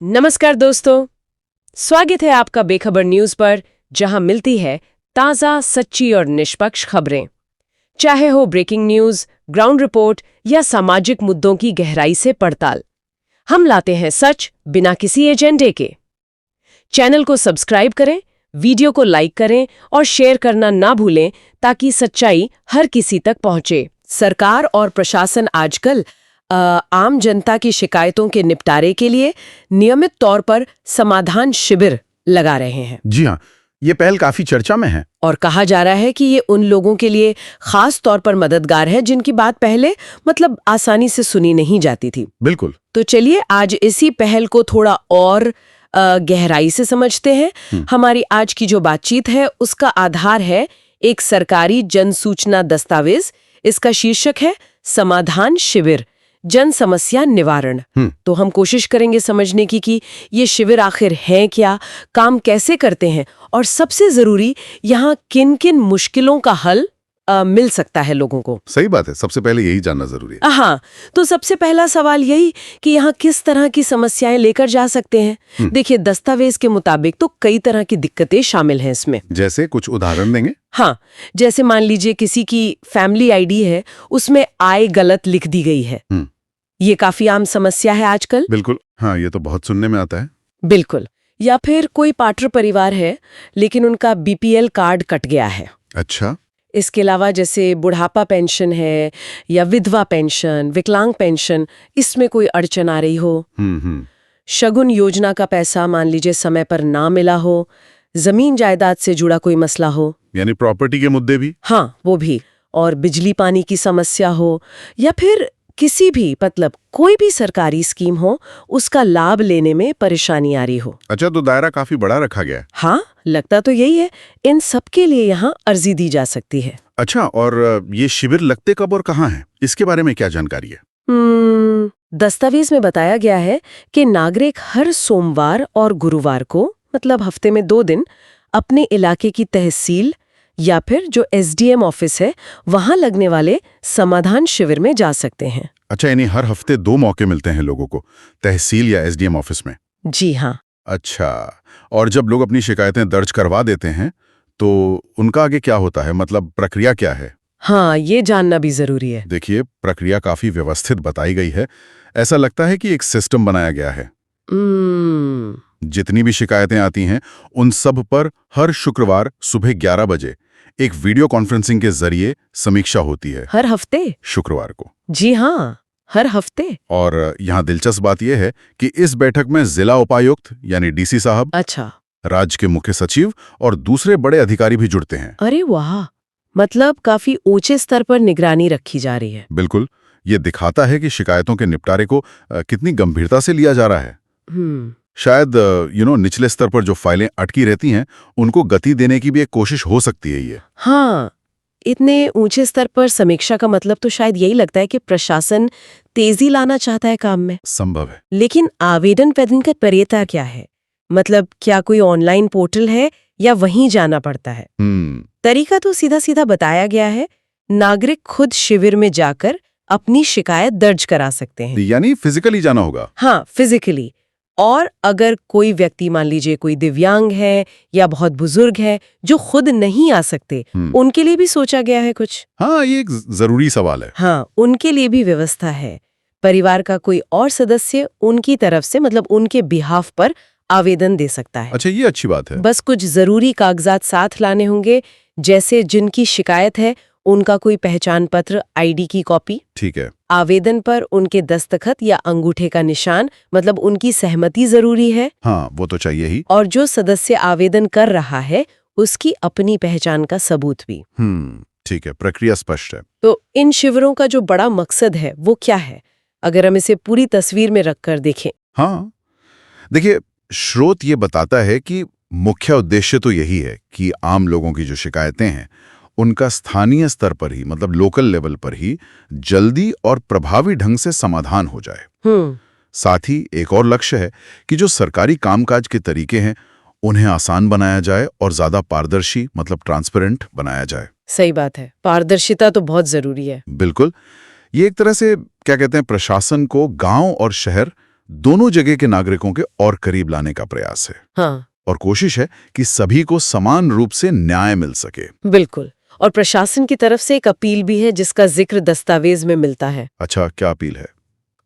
नमस्कार दोस्तों, स्वागत है आपका बेखबर न्यूज पर, जहां मिलती है ताज़ा, सच्ची और निष्पक्ष खबरें। चाहे हो ब्रेकिंग न्यूज, ग्राउंड रिपोर्ट या सामाजिक मुद्दों की गहराई से पड़ताल, हम लाते हैं सच बिना किसी एजेंडे के। चैनल को सब्सक्राइब करें, वीडियो को लाइक करें और शेयर करना ना भूलें ताकि सच्चाई हर किसी तक पहुंचे। सरकार और प्रशासन आजकल आम जनता की शिकायतों के निपटारे के लिए नियमित तौर पर समाधान शिविर लगा रहे हैं। जी हाँ, ये पहल काफी चर्चा में है। और कहा जा रहा है कि ये उन लोगों के लिए खास तौर पर मददगार है जिनकी बात पहले आसानी से सुनी नहीं जाती थी। बिल्कुल। तो चलिए आज इसी पहल को थोड़ा और गहराई से समझते हैं। हमारी आज की जो बातचीत है उसका आधार है एक सरकारी जन सूचना दस्तावेज। इसका शीर्षक है समाधान शिविर, जन समस्या निवारण। तो हम कोशिश करेंगे समझने की कि ये शिविर आखिर हैं क्या, काम कैसे करते हैं और सबसे जरूरी यहाँ किन किन मुश्किलों का हल मिल सकता है लोगों को। सही बात है, सबसे पहले यही जानना जरूरी है। हाँ, तो सबसे पहला सवाल यही कि यहाँ किस तरह की समस्याएं लेकर जा सकते हैं। देखिए, दस्तावेज के मुताबिक तो कई तरह की दिक्कतें शामिल हैं इसमें। जैसे कुछ उदाहरण देंगे? हाँ, जैसे मान लीजिए किसी की फैमिली आईडी है, उसमें आय गलत लिख दी गई है। ये काफी आम समस्या है आजकल। बिल्कुल, हाँ, ये तो बहुत सुनने में आता है। बिल्कुल। या फिर कोई पात्र परिवार है लेकिन उनका बीपीएल कार्ड कट गया है। अच्छा। इसके अलावा जैसे बुढ़ापा पेंशन है या विधवा पेंशन, विकलांग पेंशन, इसमें कोई अड़चन आ रही हो। शगुन योजना का पैसा मान लीजिए समय पर ना मिला हो, जमीन जायदाद से जुड़ा कोई मसला हो, यानी प्रॉपर्टी के मुद्दे भी। हाँ, वो भी। और बिजली पानी की समस्या हो या फिर किसी भी कोई भी सरकारी स्कीम हो, उसका लाभ लेने में परेशानी आ रही हो। अच्छा, तो दायरा काफी बड़ा रखा गया है। हाँ, लगता तो यही है। इन सब के लिए यहाँ अर्जी दी जा सकती है। अच्छा, और ये शिविर लगते कब और कहाँ है, इसके बारे में क्या जानकारी है? दस्तावेज में बताया गया है कि नागरिक हर सोमवार और गुरुवार को हफ्ते में 2 दिन अपने इलाके की तहसील या फिर जो एसडीएम ऑफिस है वहां लगने वाले समाधान शिविर में जा सकते हैं। अच्छा, यानी हर हफ्ते 2 मौके मिलते हैं लोगों को, तहसील या एसडीएम ऑफिस में? जी हाँ। अच्छा, और जब लोग अपनी शिकायतें दर्ज करवा देते हैं तो उनका आगे क्या होता है, प्रक्रिया क्या है? हाँ, ये जानना भी जरूरी है। देखिए, प्रक्रिया काफी व्यवस्थित बताई गई है। ऐसा लगता है कि एक सिस्टम बनाया गया है। जितनी भी शिकायतें आती हैं उन सब पर हर शुक्रवार सुबह 11 बजे एक वीडियो कॉन्फ्रेंसिंग के जरिए समीक्षा होती है। हर हफ्ते? शुक्रवार को। जी हाँ, हर हफ्ते। और यहाँ दिलचस्प बात यह है कि इस बैठक में जिला उपायुक्त यानी डीसी साहब, अच्छा, राज्य के मुख्य सचिव और दूसरे बड़े अधिकारी भी जुड़ते हैं। अरे वाह, काफी ऊंचे स्तर पर निगरानी रखी जा रही है। बिल्कुल, ये दिखाता है कि शिकायतों के निपटारे को कितनी गंभीरता से लिया जा रहा है। शायद निचले स्तर पर जो फाइलें अटकी रहती हैं उनको गति देने की भी एक कोशिश हो सकती है ये। हाँ, इतने ऊंचे स्तर पर समीक्षा का तो शायद यही लगता है कि प्रशासन तेजी लाना चाहता है काम में। संभव है। लेकिन आवेदन करने का तरीका क्या है? क्या कोई ऑनलाइन पोर्टल है या वहीं जाना पड़ता है? तरीका तो सीधा सीधा बताया गया है। नागरिक खुद शिविर में जाकर अपनी शिकायत दर्ज करा सकते हैं। यानी फिजिकली जाना होगा? हाँ, फिजिकली। और अगर कोई व्यक्ति मान लीजिए कोई दिव्यांग है या बहुत बुजुर्ग है जो खुद नहीं आ सकते, उनके लिए भी सोचा गया है कुछ। हाँ, ये एक जरूरी सवाल है। हाँ, उनके लिए भी व्यवस्था है। परिवार का कोई और सदस्य उनकी तरफ से उनके बिहाफ पर आवेदन दे सकता है। अच्छा, ये अच्छी बात है। बस कुछ जरूरी कागजात साथ लाने होंगे, जैसे जिनकी शिकायत है उनका कोई पहचान पत्र, आईडी की कॉपी। ठीक है। आवेदन पर उनके दस्तखत या अंगूठे का निशान, उनकी सहमति जरूरी है। हाँ, वो तो चाहिए ही। और जो सदस्य आवेदन कर रहा है उसकी अपनी पहचान का सबूत भी। ठीक है, प्रक्रिया स्पष्ट है। तो इन शिविरों का जो बड़ा मकसद है वो क्या है, अगर हम इसे पूरी तस्वीर में रखकर देखें? हाँ, देखिए, स्रोत ये बताता है कि मुख्य उद्देश्य तो यही है कि आम लोगों की जो शिकायतें हैं उनका स्थानीय स्तर पर ही, लोकल लेवल पर ही जल्दी और प्रभावी ढंग से समाधान हो जाए। साथ ही एक और लक्ष्य है कि जो सरकारी कामकाज के तरीके हैं उन्हें आसान बनाया जाए और ज्यादा पारदर्शी, ट्रांसपेरेंट बनाया जाए। सही बात है, पारदर्शिता तो बहुत जरूरी है। बिल्कुल, ये एक तरह से क्या कहते हैं, प्रशासन को गांव और शहर दोनों जगह के नागरिकों के और करीब लाने का प्रयास है हाँ, और कोशिश है कि सभी को समान रूप से न्याय मिल सके। बिल्कुल। और प्रशासन की तरफ से एक अपील भी है जिसका जिक्र दस्तावेज में मिलता है। अच्छा, क्या अपील है?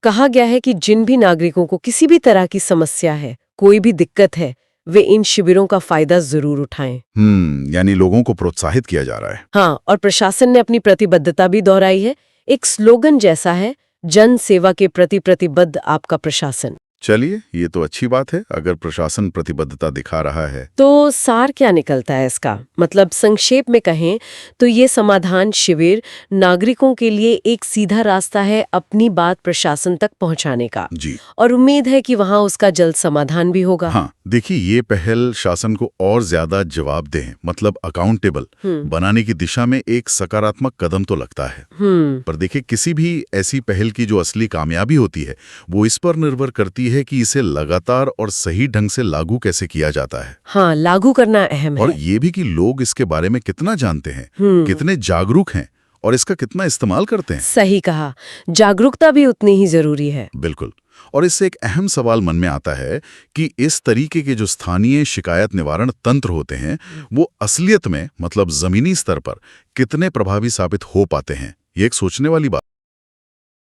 कहा गया है कि जिन भी नागरिकों को किसी भी तरह की समस्या है, कोई भी दिक्कत है, वे इन शिविरों का फायदा जरूर उठाएं। यानी लोगों को प्रोत्साहित किया जा रहा है। हाँ, और प्रशासन ने अपनी प्रतिबद्धता भी दोहराई है। एक स्लोगन जैसा है, जन सेवा के प्रति प्रतिबद्ध आपका प्रशासन। चलिए, ये तो अच्छी बात है अगर प्रशासन प्रतिबद्धता दिखा रहा है। तो सार क्या निकलता है इसका? मतलब संक्षेप में कहें तो ये समाधान शिविर नागरिकों के लिए एक सीधा रास्ता है अपनी बात प्रशासन तक पहुंचाने का। जी और उम्मीद है कि वहां उसका जल्द समाधान भी होगा। हाँ, देखिए, ये पहल शासन को और ज्यादा जवाबदेह, मतलब अकाउंटेबल बनाने की दिशा में एक सकारात्मक कदम तो लगता है। पर देखिए, किसी भी ऐसी पहल की जो असली कामयाबी होती है वो इस पर निर्भर करती है कि इसे लगातार और सही ढंग से लागू कैसे किया जाता है। हाँ, लागू करना अहम और है। ये भी कि लोग इसके बारे में कितना जानते हैं, कितने जागरूक हैं और इसका कितना इस्तेमाल करते हैं। सही कहा, जागरूकता भी उतनी ही जरूरी है। बिल्कुल। और इससे एक अहम सवाल मन में आता है कि इस तरीके के जो स्थानीय शिकायत निवारण तंत्र होते हैं वो असलियत में, मतलब जमीनी स्तर पर कितने प्रभावी साबित हो पाते हैं। ये एक सोचने वाली बात।